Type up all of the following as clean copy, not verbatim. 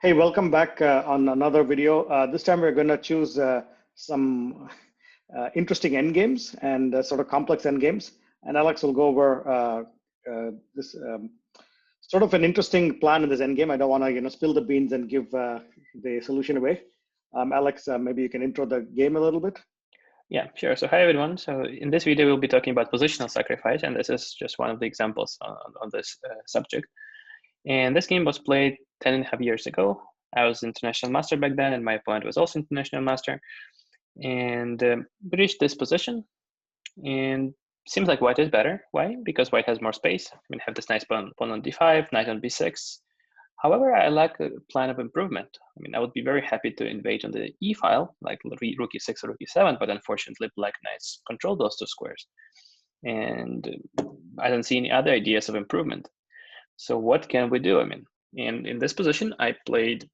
Hey, welcome back on another video. This time we're going to choose some interesting endgames and sort of complex endgames. And Alex will go over this sort of an interesting plan in this endgame. I don't want to, spill the beans and give the solution away. Alex, maybe you can intro the game a little bit. Yeah, sure. So hi, everyone. So in this video, we'll be talking about positional sacrifice, and this is just one of the examples on this subject. And this game was played 10.5 years ago. I was international master back then, and my opponent was also international master. And we reached this position, and seems like white is better. Why? Because white has more space. I mean, have this nice pawn on d5, knight on b6. However, I lack a plan of improvement. I mean, I would be very happy to invade on the e file, like rook e6 or rook e7, but unfortunately, black knights control those two squares. And I don't see any other ideas of improvement. So what can we do? I mean, in this position, I played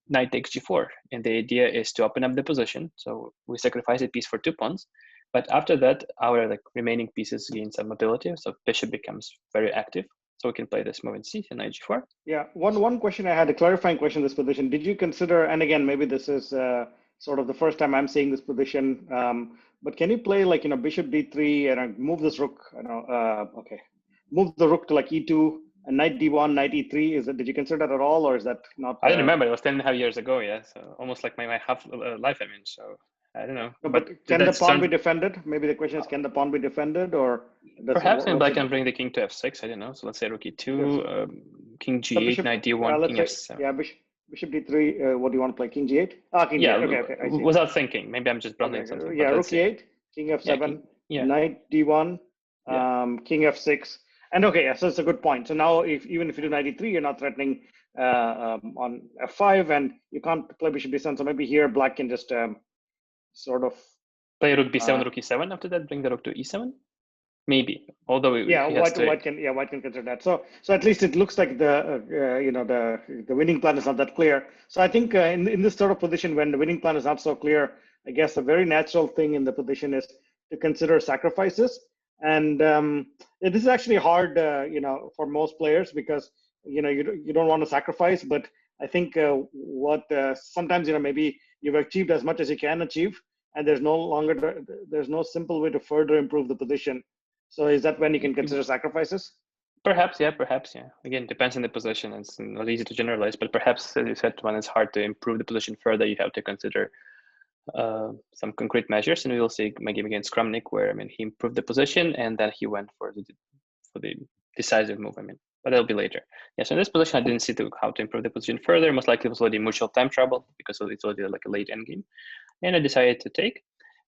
knight takes g4, and the idea is to open up the position. So we sacrifice a piece for 2 pawns, but after that, our remaining pieces gain some mobility. So bishop becomes very active. So we can play this move in c, knight g4. Yeah, one question I had, a clarifying question in this position. Did you consider, and again, maybe this is sort of the first time I'm seeing this position, but can you play like, bishop d3 and move this rook, okay, move the rook to like e2 and knight d1, knight e3? Did you consider that at all, or is that not? I don't remember. It was 10.5 years ago, yeah. So almost like my half life, I mean, so I don't know. No, but can the pawn be defended? Maybe the question is, can the pawn be defended, or perhaps maybe black can bring the king to f6. I don't know. So let's say rook e2, king g8, bishop, knight d1, king f7. Yeah, bishop d3. What do you want to play? King g8? Ah, king yeah, g8. Okay, I see. Without thinking. Maybe I'm just blundering something. Yeah, rook e8, king f7, knight d1, king f6. And okay, yeah, so it's a good point. So now, even if you do knight e3, you're not threatening on f5, and you can't play bishop d7. So maybe here black can just sort of play rook b7, rook e7. After that, bring the rook to e7. Maybe, although white can consider that. So at least it looks like the the winning plan is not that clear. So I think in this sort of position, when the winning plan is not so clear, I guess a very natural thing in the position is to consider sacrifices. And this is actually hard, for most players, because you don't want to sacrifice. But I think sometimes maybe you've achieved as much as you can achieve, and there's no simple way to further improve the position. So is that when you can consider sacrifices? Perhaps, yeah. Again, depends on the position. It's not easy to generalize, but perhaps, as you said, when it's hard to improve the position further, you have to consider some concrete measures. And we will see my game against Kramnik, where he improved the position and then he went for the decisive move. But that'll be later. Yeah. So in this position, I didn't see how to improve the position further. Most likely, it was already mutual time trouble because it's already like a late endgame, and I decided to take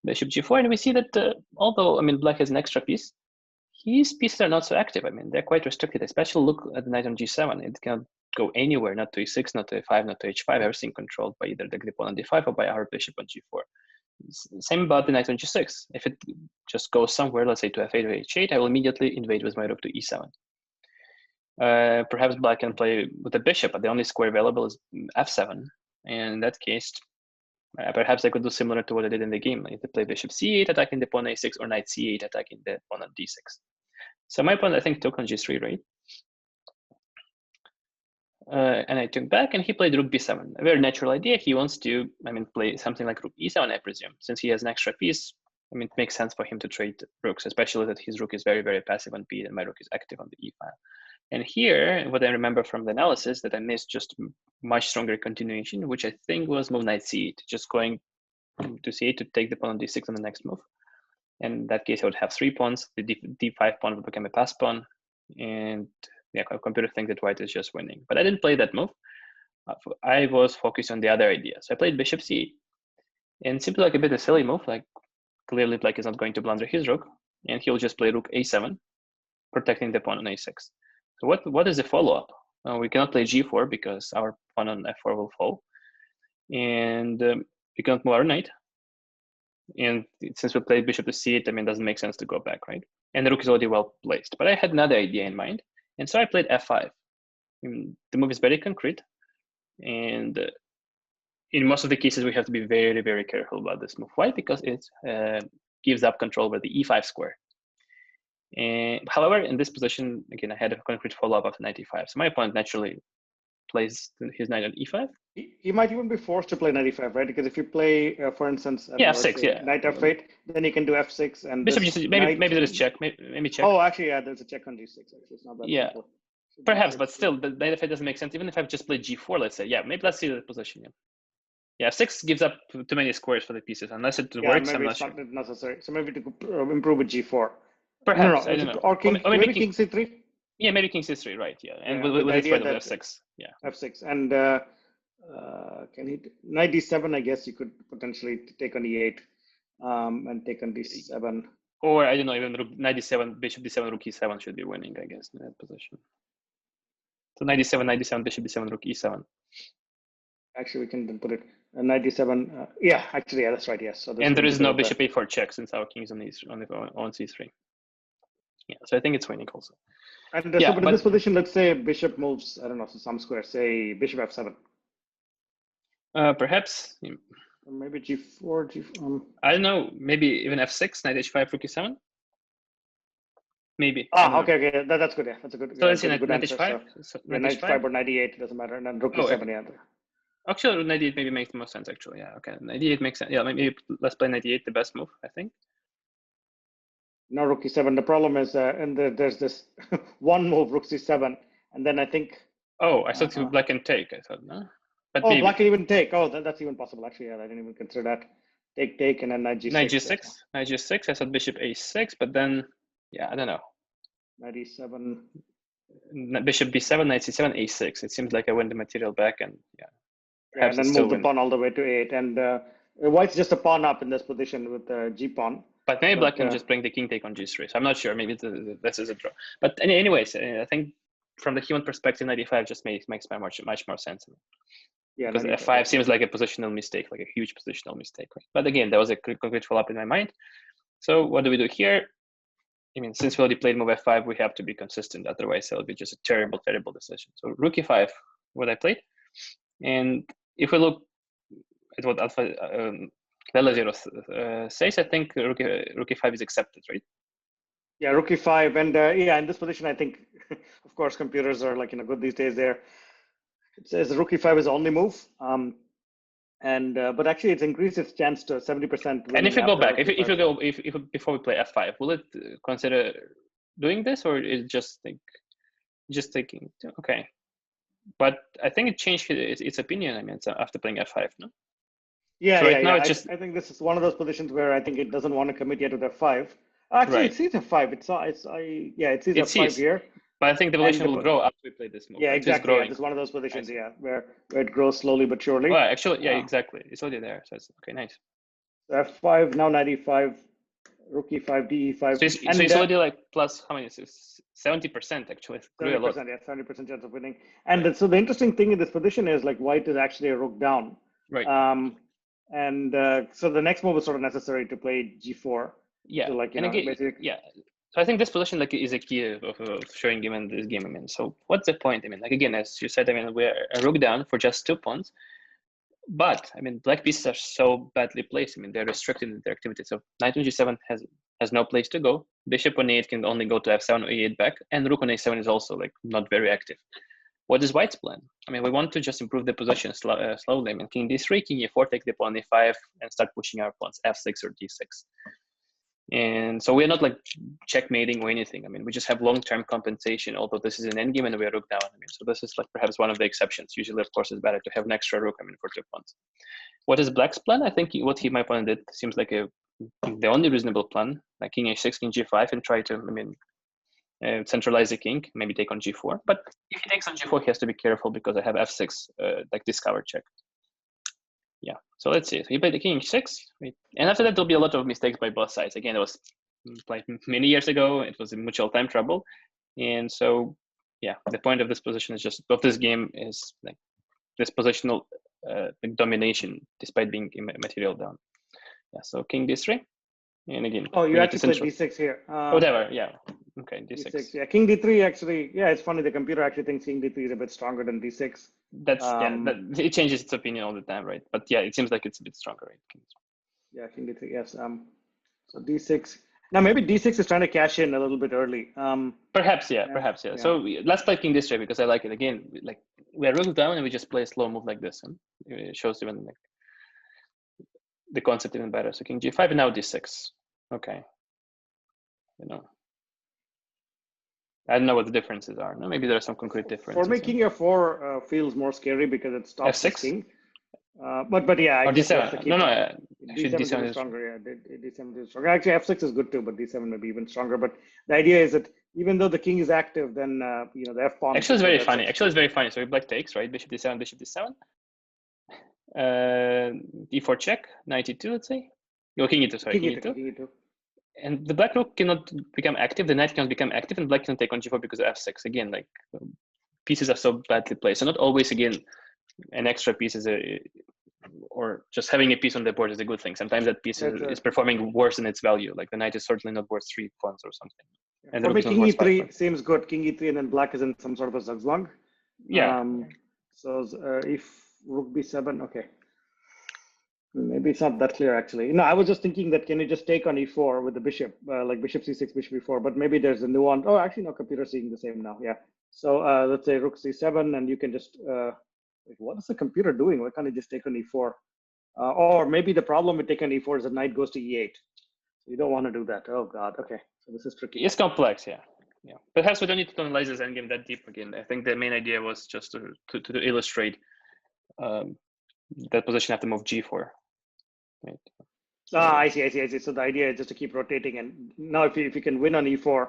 bishop g4. And we see that although black has an extra piece, his pieces are not so active. They're quite restricted, especially look at the knight on g7. It cannot go anywhere, not to e6, not to e5, not to h5, everything controlled by either the pawn on d5 or by our bishop on g4. Same about the knight on g6. If it just goes somewhere, let's say to f8 or h8, I will immediately invade with my rook to e7. Perhaps black can play with the bishop, but the only square available is f7. And in that case, perhaps I could do similar to what I did in the game. I could play bishop c8, attacking the pawn a6, or knight c8, attacking the pawn on d6. So my pawn, I think, took on g3, right? And I took back, and he played rook b7. A very natural idea. He wants to, play something like rook e7, I presume. Since he has an extra piece, it makes sense for him to trade rooks, especially that his rook is very, very passive on b, and my rook is active on the e file. And here, what I remember from the analysis, that I missed just much stronger continuation, which I think was move knight c8, just going to c8 to take the pawn on d6 on the next move. And in that case, I would have 3 pawns. The d5 pawn would become a pass pawn. And yeah, computer think that white is just winning. But I didn't play that move. I was focused on the other idea. So I played bishop c8. And simply like a bit of a silly move, like clearly black is not going to blunder his rook. And he'll just play rook a7, protecting the pawn on a6. So what is the follow-up? We cannot play g4 because our pawn on f4 will fall. And we cannot move our knight. And since we played bishop to c8, it doesn't make sense to go back, right? And the rook is already well placed. But I had another idea in mind. And so I played f5. The move is very concrete. And in most of the cases, we have to be very, very careful about this move. Why? Because it gives up control over the e5 square. And however, in this position, again, I had a concrete follow-up after knight e5. So my opponent naturally plays his knight on e5. He might even be forced to play knight e5, right? Because if you play, for instance, Yeah, f6, yeah. knight f8, then you can do f6 and bishop this g6. knight... Maybe there is check. Maybe check. Oh, actually, yeah, there's a check on g6. Actually, it's not that simple. Perhaps, but still, the knight f8 doesn't make sense. Even if I've just played g4, let's say, yeah, maybe let's see the position. Yeah, f6 gives up too many squares for the pieces. Unless it works, maybe I'm not it's sure. not necessary. So maybe to improve with g4. Perhaps, No, I don't know. Or maybe king c3. Yeah, maybe king c3, right? Yeah, and with with the the threat idea of that f6. Yeah, f6 and can he knight d7? I guess you could potentially take on e8 and take on d7. Or I don't know, even knight d7, bishop d7, rook e7 should be winning, I guess, in that position. So knight d7, bishop d7, rook e7. Actually, we can then put it knight d7. Yeah, actually, yeah, that's right. Yes. So and there is no bishop a4 check since our king is on c3. Yeah, so I think it's winning also. And so, but in this position, let's say bishop moves, I don't know, so some square, say bishop f7. Perhaps. Or maybe g4, I don't know, maybe even f6, knight h5, rook e7. Maybe. Okay, that's good. Yeah, that's a good. So let's see, knight h5. Knight h5 or knight e8 doesn't matter, and then rook e7. Yeah. Actually, knight e8 maybe makes the most sense. Actually, yeah. Okay, knight e8 makes sense. Yeah, maybe let's play knight e8, the best move, I think. No, rook e7. The problem is, there's this one move, rook c7, and then I think. Oh, I thought black can take. I thought no. But maybe. Black can even take. Oh, that's even possible. Actually, yeah, I didn't even consider that. Take, and then knight g6. Knight g6. I thought bishop a6, but then, yeah, I don't know. Knight e7. Bishop b7, knight c7, a6. It seems like I win the material back, and yeah. Yeah, and then move the pawn all the way to 8, and white's just a pawn up in this position with the g pawn. But maybe black can just bring the king take on g3. So I'm not sure. Maybe this is a draw. But anyways, I think from the human perspective, knight e5 just makes much more sense. Yeah, because f5 seems like a positional mistake, like a huge positional mistake. Right? But again, there was a concrete follow-up in my mind. So what do we do here? I mean, since we already played move f5, we have to be consistent. Otherwise, it'll be just a terrible decision. So rook e5, what I played. And if we look at what Leela Zero says, I think rook e5 is accepted, right? Yeah, rook e5, and yeah, in this position, I think, of course, computers are like good these days. There, it says rook e5 is the only move, but actually, it's increased its chance to 70%. And if you go back, if before we play f5, will it consider doing this, or is just taking? Okay, but I think it changed its opinion. I mean, it's after playing f5, no? Yeah, so now it's just. I think this is one of those positions where I think it doesn't want to commit yet to f5. Actually, it sees f5. It sees f5 here. But I think the evolution will grow after we play this move. Yeah, exactly. Yeah, it's one of those positions, where it grows slowly but surely. Well, actually, yeah, exactly. It's already there. So it's okay, nice. f5, now knight e5, rook e5, d e5. So it's already like plus, how many is this? 70% actually. 70%, yeah, 70% chance of winning. And so the interesting thing in this position is like white is actually a rook down. Right. So the next move is sort of necessary to play g4. Yeah, so basically, yeah. So I think this position is a key of showing game in this game. I mean, so what's the point? I mean, again, as you said, I mean, we're a rook down for just 2 pawns. But I mean, black pieces are so badly placed. I mean, they're restricted in their activity. So knight on g7 has no place to go. Bishop on e8 can only go to f7 or e8 back, and rook on a7 is also like not very active. What is white's plan? I mean, we want to just improve the position slowly. I mean, king d3, king e4, take the pawn e5, and start pushing our pawns f6 or d6. And so we're not like checkmating or anything. I mean, we just have long-term compensation, although this is an endgame and we're rook down. I mean, so this is like perhaps one of the exceptions. Usually, of course, it's better to have an extra rook, I mean, for 2 pawns. What is black's plan? I think what my opponent did seems like the only reasonable plan, like king h6, king g5, and try to, I mean, centralize the king, maybe take on g4. But if he takes on g4, he has to be careful because I have f6, like discover check. Yeah, so let's see. So he played the king h6, and after that there'll be a lot of mistakes by both sides. Again, it was like many years ago. It was a mutual time trouble, and so yeah, the point of this position is just of this game is like this positional domination despite being material down. Yeah, so king d3, and again. Oh, you actually played d6 here. Whatever, yeah. Okay, d6. Yeah, king d3 actually. Yeah, it's funny. The computer actually thinks king d3 is a bit stronger than d6. That's it changes its opinion all the time, right? But yeah, it seems like it's a bit stronger, right? Yeah, king d3. Yes. So d6. Now maybe d6 is trying to cash in a little bit early. Perhaps, yeah. So let's play king d3 because I like it. Again, like we are rook down and we just play a slow move like this, and it shows even like the concept even better. So king g5 and now d6. Okay, you know, I don't know what the differences are. No, maybe there are some concrete differences. For me, king f4 feels more scary because it stops this f6 king. But yeah, I or guess you have d7. to keep No, no, D7 is even d7 is stronger. Yeah, D7 is stronger. Actually, f6 is good too, but D7 may be even stronger. But the idea is that even though the king is active, then you know the f pawn. actually it's very funny. Actually, it's very funny. So black takes, right? Bishop d7, bishop d7. D4 check, knight e2, let's say. No, king e2, sorry, king e2. King e2. And the black rook cannot become active, the knight cannot become active, and black can take on g4 because of f6. Again, like pieces are so badly placed. So not always, again, an extra piece is or just having a piece on the board is a good thing. Sometimes that piece is performing worse than its value. Like the knight is certainly not worth 3 pawns or something. And For me, king e3 seems good. King e3 and then black is in some sort of a zugzwang. Yeah. So if rook b7, okay. Maybe it's not that clear actually. No, I was just thinking that can you just take on e4 with the bishop, like bishop c6, bishop e4, but maybe there's a nuance. Oh, actually, no, computer's seeing the same now. Yeah. So let's say rook c7, and you can just, what is the computer doing? Why can't it just take on e4? Or maybe the problem with taking on e4 is that knight goes to e8. So you don't want to do that. Oh God. Okay. So this is tricky. It's complex, yeah. Yeah. Perhaps we don't need to analyze this endgame that deep again. I think the main idea was just to illustrate that position after move g4. Right. So, I see. So the idea is just to keep rotating, and now if you can win on e4,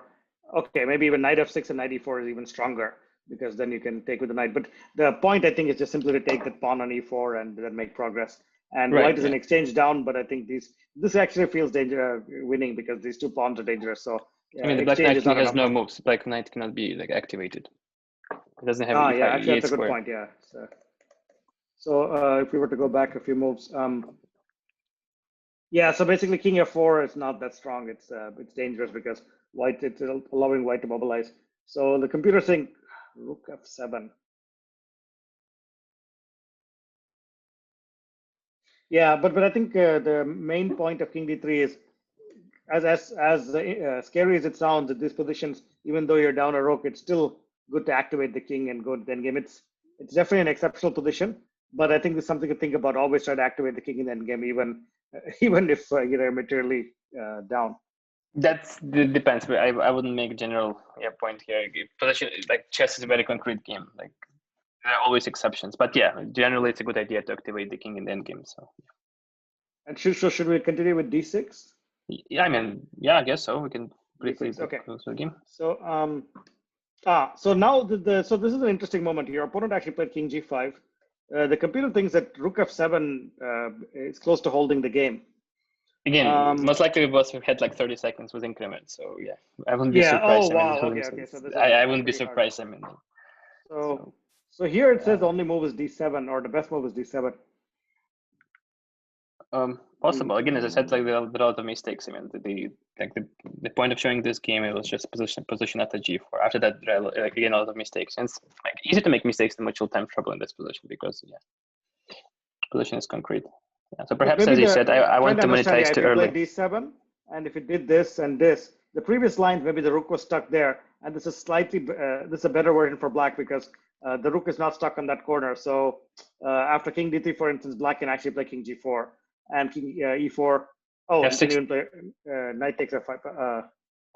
okay, maybe even knight f6 and knight e4 is even stronger because then you can take with the knight. But the point I think is just simply to take the pawn on e4 and then make progress. And white is an exchange down, but I think this actually feels winning because these two pawns are dangerous. So I mean, the black knight has no moves. The black knight cannot be like activated. It doesn't have yeah, actually that's a good point. Yeah. So if we were to go back a few moves, yeah. So basically, king f4 is not that strong. It's dangerous because it's allowing white to mobilize. So the computer's saying rook f7. Yeah, but I think the main point of king d3 is as scary as it sounds at these positions. Even though you're down a rook, it's still good to activate the king and go to the endgame. It's definitely an exceptional position, but I think there's something to think about. Always try to activate the king in the endgame, even if you're materially down. That depends. But I wouldn't make a general point here. Position like chess is a very concrete game. Like there are always exceptions, but yeah, generally it's a good idea to activate the king in the endgame. So. And should we continue with d6? Yeah, I mean, yeah, I guess so. We can briefly okay. Go through the game. So so now so this is an interesting moment. Your opponent actually played king g5. The computer thinks that rook f7 is close to holding the game. Again, most likely we both had like 30 seconds with increment. So yeah, I wouldn't be surprised. Oh wow. Okay. So I wouldn't be surprised. Hard. I mean. So here it says the only move is d7, or the best move is d7. Possible. Again, as I said, like there are a lot of mistakes. I mean, the point of showing this game, it was just position after g4. After that, like, again, a lot of mistakes. And it's like easy to make mistakes than much time trouble in this position because position is concrete. Yeah. So perhaps, as you said, I want to monetize too early. If you play d7, and if it did this and this, the previous lines maybe the rook was stuck there, and this is slightly this is a better version for black because the rook is not stuck on that corner. So after king d3, for instance, black can actually play king g4 and king e4. Oh, F6. You can even play knight takes f5.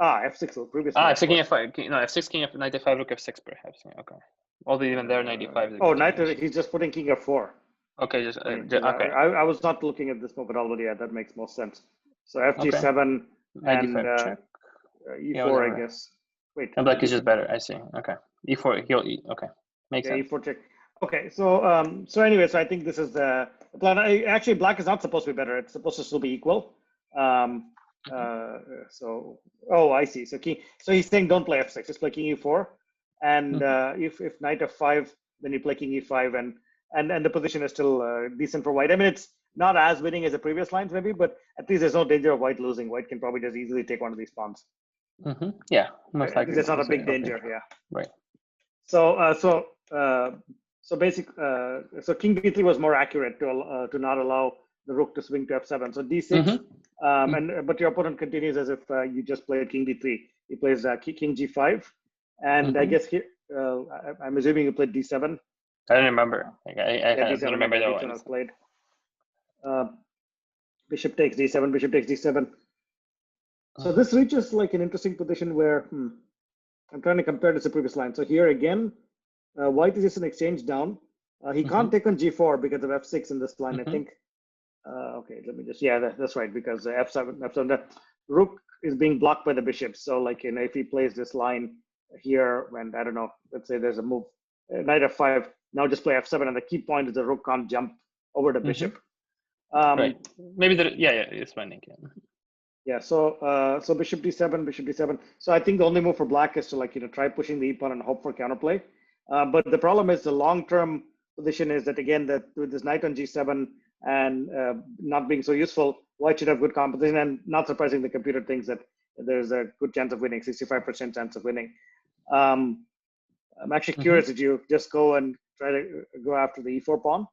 F6 previous. F6 king f5. No, f6 king f knight f5 rook f6 perhaps. Yeah, okay. Although even there, knight e5. Oh, knight. He's just putting king f4. Okay, okay. I was not looking at this move at all, but yeah, that makes more sense. So fg7 and check. e4, I guess. Wait. And black is just better. I see. Okay. E4. Okay. Makes sense. E4 check. Okay. So so anyway, so I think this is the plan. Actually, black is not supposed to be better. It's supposed to still be equal. So I see. So he's saying don't play f6. Just play king e4, and if knight f5, then you play king e5 and the position is still decent for white. I mean, it's not as winning as the previous lines maybe, but at least there's no danger of white losing. White can probably just easily take one of these pawns. Yeah, most likely. There's not a big danger. Yeah. Right. So so king d3 was more accurate to not allow the rook to swing to f7. So d6, but your opponent continues as if you just played king d3. He plays king g5, and I guess here I'm assuming you played d7. I don't remember. Like, I Yeah, don't D7, remember the each one ones. was played. Bishop takes D7, bishop takes D7. So this reaches like an interesting position where I'm trying to compare this to previous line. So here again, white is just an exchange down. He can't take on G4 because of F6 in this line. I think. Okay, let me just, yeah, that's right, because F7, the rook is being blocked by the bishop. So like, if he plays this line here, when, I don't know, let's say there's a move, knight F5, now just play F7, and the key point is the rook can't jump over the bishop. Right. Maybe yeah, it's fine. Yeah, so bishop D7, bishop D7. So I think the only move for black is to like, try pushing the e-pawn and hope for counterplay. But the problem is the long-term position is that, again, that with this knight on G7 and not being so useful, white should have good composition, and not surprising, the computer thinks that there's a good chance of winning, 65% chance of winning. I'm actually curious, did you just go and try to go after the E4 pawn?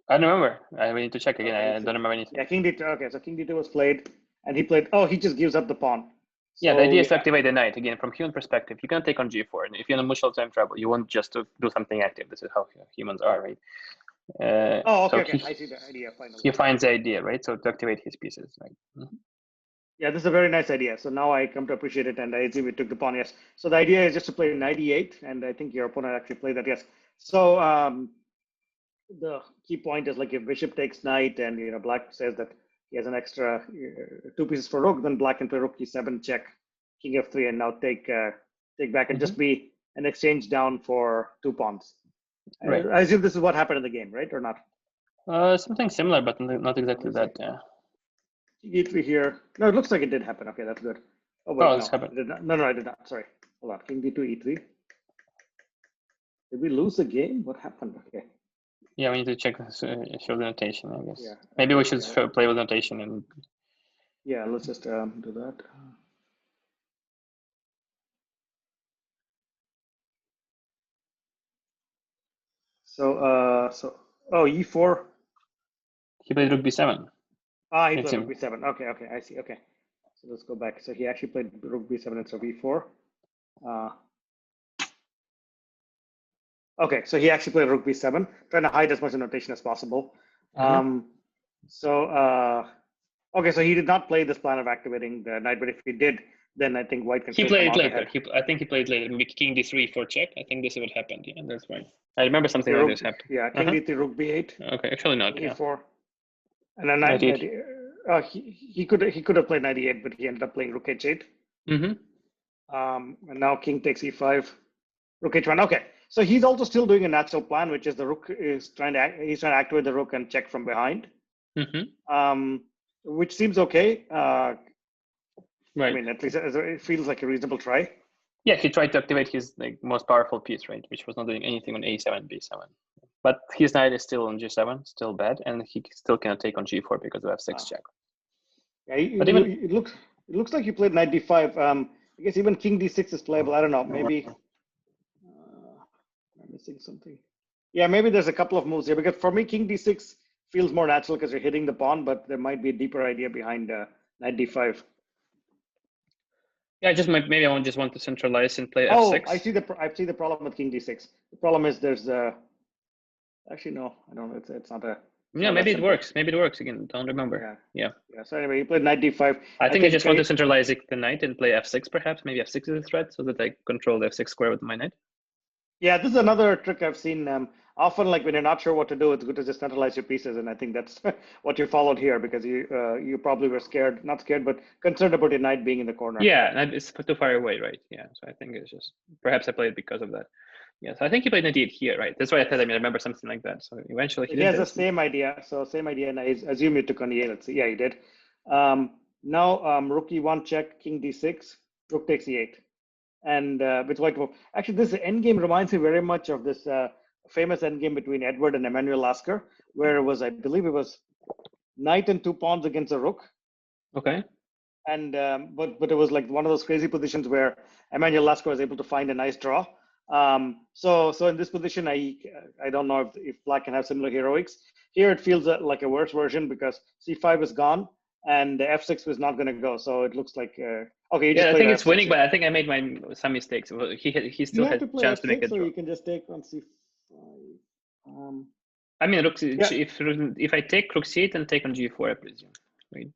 I don't remember. I need to check again. Okay, I don't remember anything. Yeah, King D2. Okay, so King D2 was played, and he played. Oh, he just gives up the pawn. So, yeah, the idea is to activate the knight. Again, from human perspective, you can take on G4, and if you're in a mutual time trouble, you want just to do something active. This is how humans are, right? Okay, so okay. I see the idea. Finally, he finds the idea, right? So to activate his pieces, right? Yeah, this is a very nice idea. So now I come to appreciate it, and I see we took the pawn. Yes. So the idea is just to play knight e8, and I think your opponent actually played that. Yes. So the key point is like if bishop takes knight, and black says that he has an extra 2 pieces for rook, then black can play rook e7 check, king f3, and now take back and just be an exchange down for 2 pawns. Right. I assume this is what happened in the game, right, or not? Something similar, but not exactly that. Yeah. E3 here. No, it looks like it did happen. Okay, that's good. Oh wait, no, I did not. No, I did not. Sorry. Hold on. King d2 e3. Did we lose the game? What happened? Okay. Yeah, we need to check show the notation, I guess. Yeah. Maybe we should play with notation and. Yeah, let's just do that. So e4. He played rook b7. He played rook b7. Okay, I see. Okay, so let's go back. So he actually played rook b7 instead of e4. Okay, so he actually played rook b7, trying to hide as much notation as possible. Okay, so he did not play this plan of activating the knight, but if he did, then I think white can. He played later. I think he played later. Maybe king d3 for check. I think this is what happened. Yeah, that's right. I remember something like this happened. Yeah, king d3, rook b8. Okay, actually not. E4, and then knight. He could have played knight e8, but he ended up playing rook h8. And now king takes e5, rook h1. Okay, so he's also still doing a natural plan, which is the rook is trying to activate the rook and check from behind. Which seems okay. Right. I mean, at least it feels like a reasonable try. Yeah, he tried to activate his most powerful piece, right, which was not doing anything on a7, b7. But his knight is still on g7, still bad, and he still cannot take on g4 because of f6 check. Yeah, it looks like you played knight d5. I guess even king d6 is playable. I don't know. Maybe I'm missing something. Yeah, maybe there's a couple of moves here, because for me, king d6 feels more natural because you're hitting the pawn, but there might be a deeper idea behind knight d5. Yeah, maybe I just want to centralize and play f6. I see the problem with king d6. The problem is there's actually no, I don't know. It's not a. Yeah, maybe it works. Maybe it works again. Don't remember. Yeah. So anyway, you played knight d5. I think I just want to centralize the knight and play f6 perhaps. Maybe f6 is a threat so that I control the f6 square with my knight. Yeah, this is another trick I've seen. Often, like when you're not sure what to do, it's good to just centralize your pieces, and I think that's what you followed here, because you probably were not scared, but concerned about your knight being in the corner. Yeah, it's too far away, right? Yeah, so I think it's just perhaps I played because of that. Yeah, so I think he played knight d8 here, right? That's why I said. I remember something like that. So eventually he has the same idea. So same idea, and I assume you took on e8. Let's see. Yeah, he did. Now rook e1 check, king d6, rook takes e8. And with white, actually, this endgame reminds me very much of this famous endgame between Edward and Emanuel Lasker, where it was, I believe it was knight and 2 pawns against a rook. Okay. And but it was like one of those crazy positions where Emanuel Lasker was able to find a nice draw. So in this position, I don't know if black can have similar heroics. Here it feels like a worse version because c5 is gone. And the f6 was not going to go, so it looks like okay. Yeah, I think it's winning, but I think I made some mistakes. He still had a chance to make it. So you can just take on c. I mean, rook, Yeah. if I take rook c8 and take on g4, I presume, right?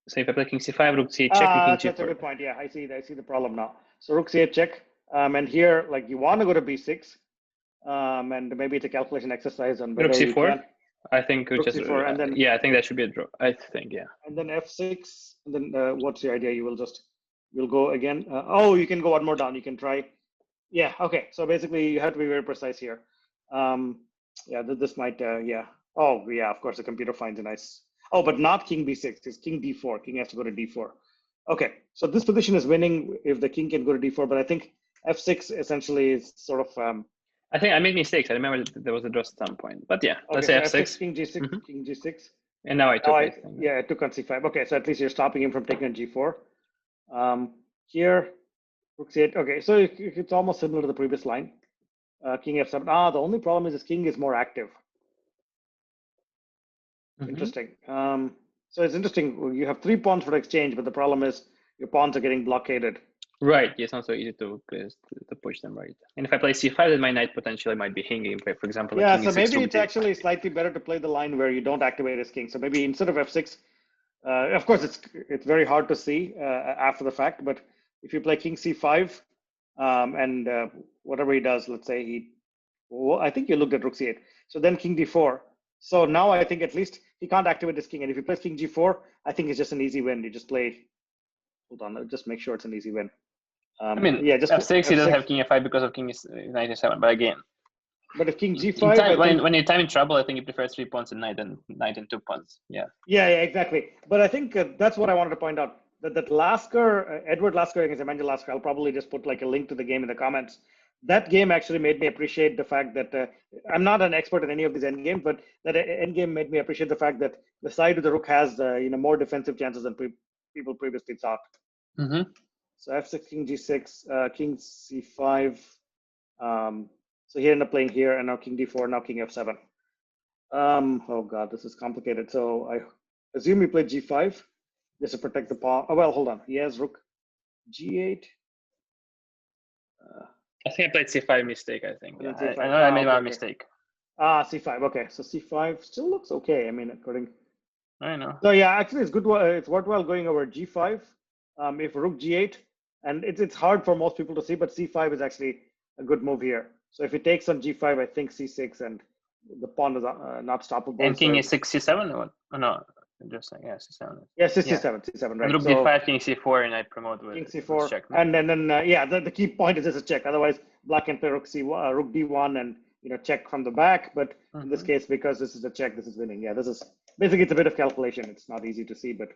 So if I play king c5, rook c8 check, and king That's a g4. good point. Yeah, I see the problem now. So rook c8 check, and here like you want to go to b6, and maybe it's a calculation exercise on Rook whether you c4. can. I think we Rook just c4, and then yeah, I think that should be a draw. I think, yeah. And then f6, and then what's the idea? You'll go again. Oh, you can go one more down. You can try. Yeah. Okay. So basically, you have to be very precise here. Yeah. This might. Yeah. Oh, yeah. Of course, the computer finds a nice. Oh, but not king b6. It's king d4. King has to go to d4. Okay. So this position is winning if the king can go to d4. But I think f6 essentially is sort of. I think I made mistakes. I remember that there was a draw at some point. But yeah, let's Okay. say So f6. f6, king g6, king g6. And now I took. I think. Yeah, I took on c5. Okay. So at least you're stopping him from taking on g4. Here, rook c8. Okay, so it's almost similar to the previous line. King f7. The only problem is this king is more active. Interesting. So it's interesting. You have 3 pawns for exchange, but the problem is your pawns are getting blockaded. Right. It's not so easy to push them, right? And if I play c5, then my knight potentially might be hanging. For example, Yeah, like king so e6, maybe rook it's d. actually slightly better to play the line where you don't activate his king. So maybe instead of f6, of course it's very hard to see after the fact, but if you play king c5 and whatever he does, let's say I think you looked at rook c8. So then king d4. So now I think at least he can't activate his king. And if he plays king g4, I think it's just an easy win. You just play, hold on, just make sure it's an easy win. I mean, yeah, just f6, he doesn't have king f5 because of king knight e7. But again, but if king g5, in time, I think, when you're time in trouble, I think he prefers 3 pawns and knight and 2 pawns. Yeah. Yeah, exactly. But I think that's what I wanted to point out. That Lasker, Edward Lasker against Emmanuel Lasker, I'll probably just put like a link to the game in the comments. That game actually made me appreciate the fact that I'm not an expert in any of these endgames, but that endgame made me appreciate the fact that the side of the rook has more defensive chances than people previously thought. So f6, king g6, king c5. So he ended up playing here, and now king d4, now king f7. Oh god, this is complicated. So I assume he played g5 just to protect the pawn. Oh well, hold on. He has rook g8. I think I played c5 mistake. I think. Yeah. C5. I know I made my mistake. C5. Okay, so c5 still looks okay. I mean, according. I know. So yeah, actually, it's good. It's worthwhile going over g5. If rook g8, and it's hard for most people to see, but c5 is actually a good move here. So if he takes on g5, I think c6, and the pawn is not stoppable. And king so is 6 c7 or what? Oh no, just yeah, c7. Yeah, c7, right? And rook d5, king c4, and I promote with king c4, check. and then yeah, the key point is just a check. Otherwise, black can play rook rook d1, and check from the back. But in this case, because this is a check, this is winning. Yeah, this is basically it's a bit of calculation. It's not easy to see, but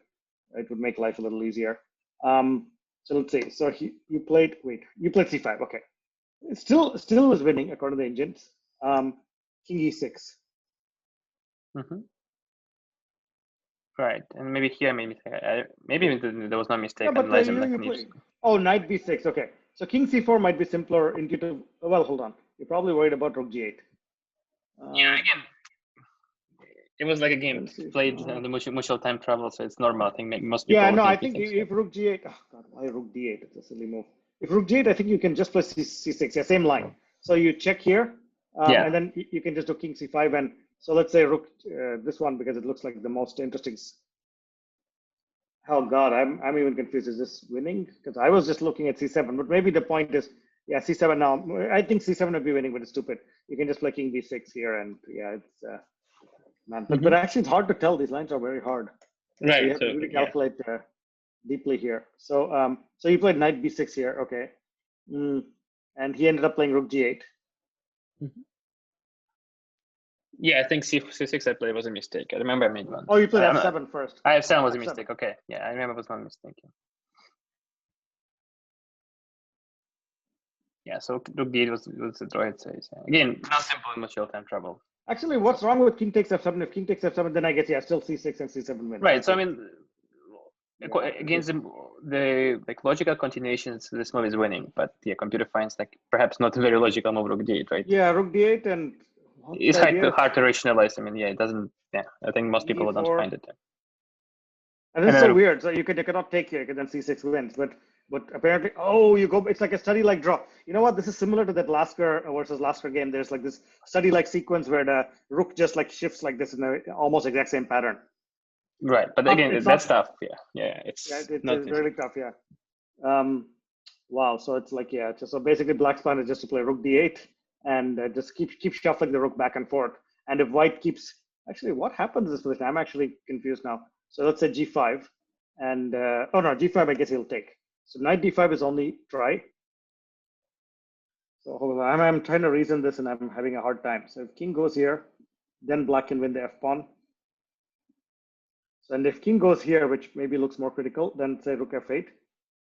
it would make life a little easier. So let's see. So you played c5. Okay, it still is winning according to the engines. King e6. Right, and maybe here, maybe there was no mistake. Yeah, but knight b6. Okay, so king c4 might be simpler, intuitive. Well, hold on. You're probably worried about rook g8. Yeah, again, it was like a game played the mutual time travel, so it's normal. I think most people. Yeah, no, I think if rook g8, oh god, why rook d8? It's a silly move. If rook g8, I think you can just play c6. Yeah, same line. So you check here, and then you can just do king c5, and so let's say rook this one because it looks like the most interesting. Oh god, I'm even confused. Is this winning? Because I was just looking at c7, but maybe the point is, yeah, c7 now. I think c7 would be winning, but it's stupid. You can just play king b6 here, and yeah, it's man. But actually, it's hard to tell. These lines are very hard. Right. So you have to really calculate deeply here. So so you played knight b6 here, okay, and he ended up playing rook g8. Yeah, I think c6 I played was a mistake. I remember I made one. Oh, you played f7 first. f7 was a mistake. Okay, yeah, I remember it was one mistake. Yeah, so rook d8 was the draw, it says. Again, not simple in mutual time trouble. Actually, what's wrong with king takes f7? If king takes f7, then I guess yeah, still c6 and c7 win. Right. So I mean, against the like logical continuations, this move is winning. But yeah, computer finds like perhaps not a very logical move rook d8, right? Yeah, rook d8 and it's hard to rationalize. I mean, yeah, it doesn't. Yeah, I think most people don't find it. And this is so weird. So you cannot take here because then c6 wins. But But apparently, oh, you go. It's like a study-like draw. You know what? This is similar to that Lasker versus Lasker game. There's like this study-like sequence where the rook just like shifts like this in a almost exact same pattern. Right, but Not, again, it's that's not. tough. Yeah, Yeah, it's not it's easy. really tough. Yeah. Wow. So it's like yeah. So basically, black's plan is just to play rook d8 and just keep shuffling the rook back and forth. And if white keeps actually, what happens in this position? I'm actually confused now. So let's say g5, and oh no, g5. I guess he'll take. So knight d5 is only try. So hold on, I'm trying to reason this and I'm having a hard time. So if king goes here, then black can win the f pawn. So and if king goes here, which maybe looks more critical, then say rook f8.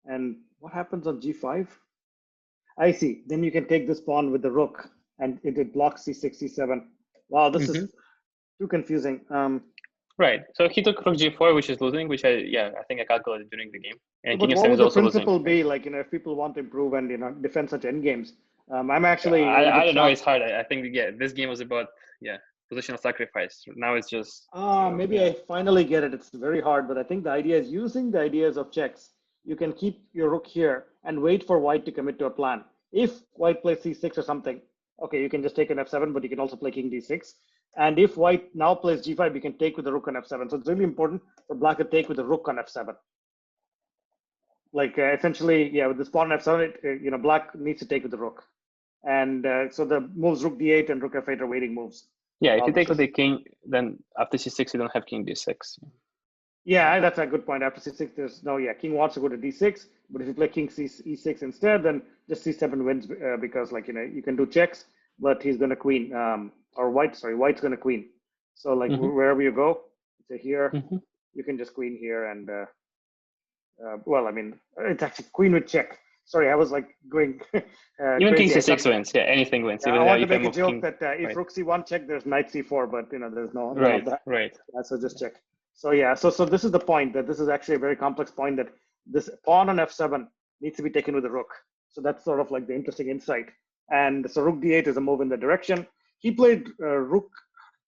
And what happens on g5? I see. Then you can take this pawn with the rook, and it blocks c6, c7. Wow, this is too confusing. Right. So he took rook g4, which is losing, which I think I calculated during the game. And But king what f7 would is the also losing. principle Right? be? Like, if people want to improve and defend such endgames, I'm actually a little I bit don't know. shocked. It's hard. I think this game was about positional sacrifice. Now it's just Maybe I finally get it. It's very hard, but I think the idea is using the ideas of checks. You can keep your rook here and wait for white to commit to a plan. If white plays c6 or something, okay, you can just take an f7, but you can also play king d6. And if white now plays g5, you can take with the rook on f7. So it's really important for black to take with the rook on f7. Like essentially, yeah, with this pawn on f7, black needs to take with the rook. And so the moves rook d8 and rook f8 are waiting moves. yeah. If Wow, you this take with is the king, then after c6 you don't have king d6. Yeah, that's a good point. After c6, there's no, yeah, king wants to go to d6, but if you play king e6 instead, then just c7 wins because, like, you can do checks, but he's going to queen, or white's going to queen. So, like, wherever you go, say here, you can just queen here, and, well, I mean, it's actually queen with check. Sorry, I was like going Even king crazy. c6 wins. Yeah, anything wins. Yeah, I Even want to if I make a move joke king, that if right, rook c1 check, there's knight c4, but there's none of right, that. right. Yeah, so just check. So yeah, so this is the point, that this is actually a very complex point, that this pawn on f7 needs to be taken with the rook. So that's sort of like the interesting insight. And so rook d8 is a move in the direction. He played rook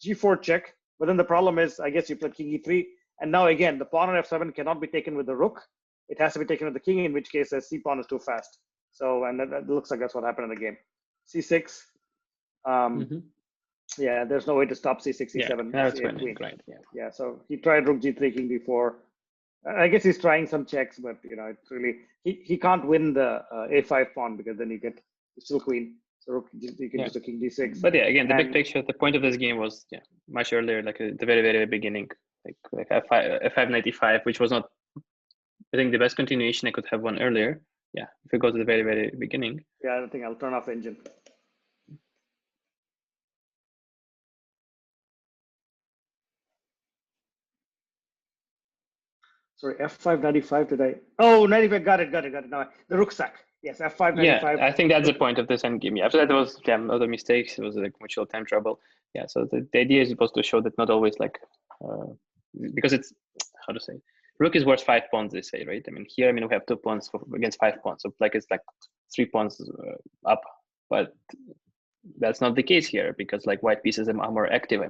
g4 check, but then the problem is, I guess you played king e3, and now again the pawn on f7 cannot be taken with the rook. It has to be taken with the king, in which case the c pawn is too fast. So and that looks like that's what happened in the game. C6. Yeah, there's no way to stop c6, c7, Now it's c8, winning, queen. right? Yeah, so he tried rook g3, king d4. I guess he's trying some checks, but it's really he can't win the a5 pawn, because then you still queen. So rook, you can just do king d6. But yeah, again, the big And picture, the point of this game was much earlier, like at the very, very beginning, like f5 knight e5, which was not, I think, the best continuation I could have won earlier. Yeah, if we go to the very, very beginning. yeah, I think I'll turn off engine. Sorry, f5 95. Did I? Oh, 95. Got it. No, the rook sack. Yes, f5 95. Yeah, I think that's the point of this endgame. Yeah, after that, there was other mistakes. It was like mutual time trouble. Yeah, so the idea is supposed to show that not always because it's, how to say, rook is worth 5 pawns, they say, right? I mean, here, we have 2 pawns against 5 pawns, so like it's like 3 pawns up, but that's not the case here, because like white pieces are more active.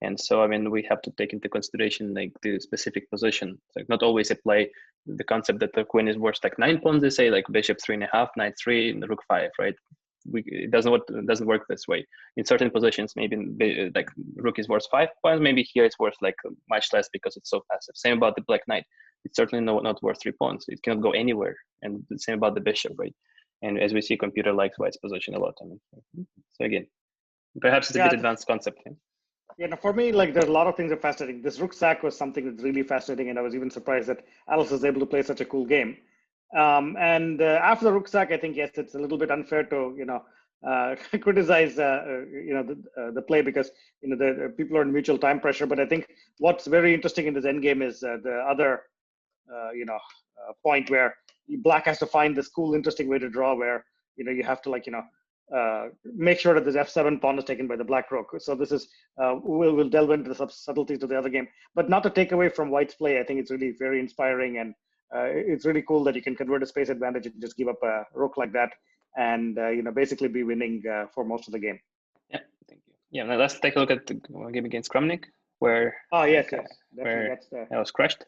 And so we have to take into consideration like the specific position. It's like not always apply the concept that the queen is worth like 9 pawns. They say like bishop 3.5, knight 3, and rook 5, right? It doesn't work this way. In certain positions, maybe like rook is worth 5 pawns. Maybe here it's worth like much less because it's so passive. Same about the black knight. It's certainly not worth 3 pawns. It cannot go anywhere. And the same about the bishop, right? And as we see, computer likes white's position a lot. So again, perhaps it's a bit advanced concept. Yeah, no, for me, like, there's a lot of things that are fascinating. This rook sack was something that's really fascinating, and I was even surprised that Alice was able to play such a cool game. And after the rook sack, I think, yes, it's a little bit unfair to criticize the play, because the people are in mutual time pressure. But I think what's very interesting in this endgame is the other point where black has to find this cool, interesting way to draw, where you have to make sure that this f7 pawn is taken by the black rook. So this is we'll delve into the subtleties of the other game, but not to take away from white's play. I think it's really very inspiring, and it's really cool that you can convert a space advantage and just give up a rook like that, and basically be winning for most of the game. Yeah, thank you. Yeah, now let's take a look at the game against Kramnik, where yes, where that's I was crushed.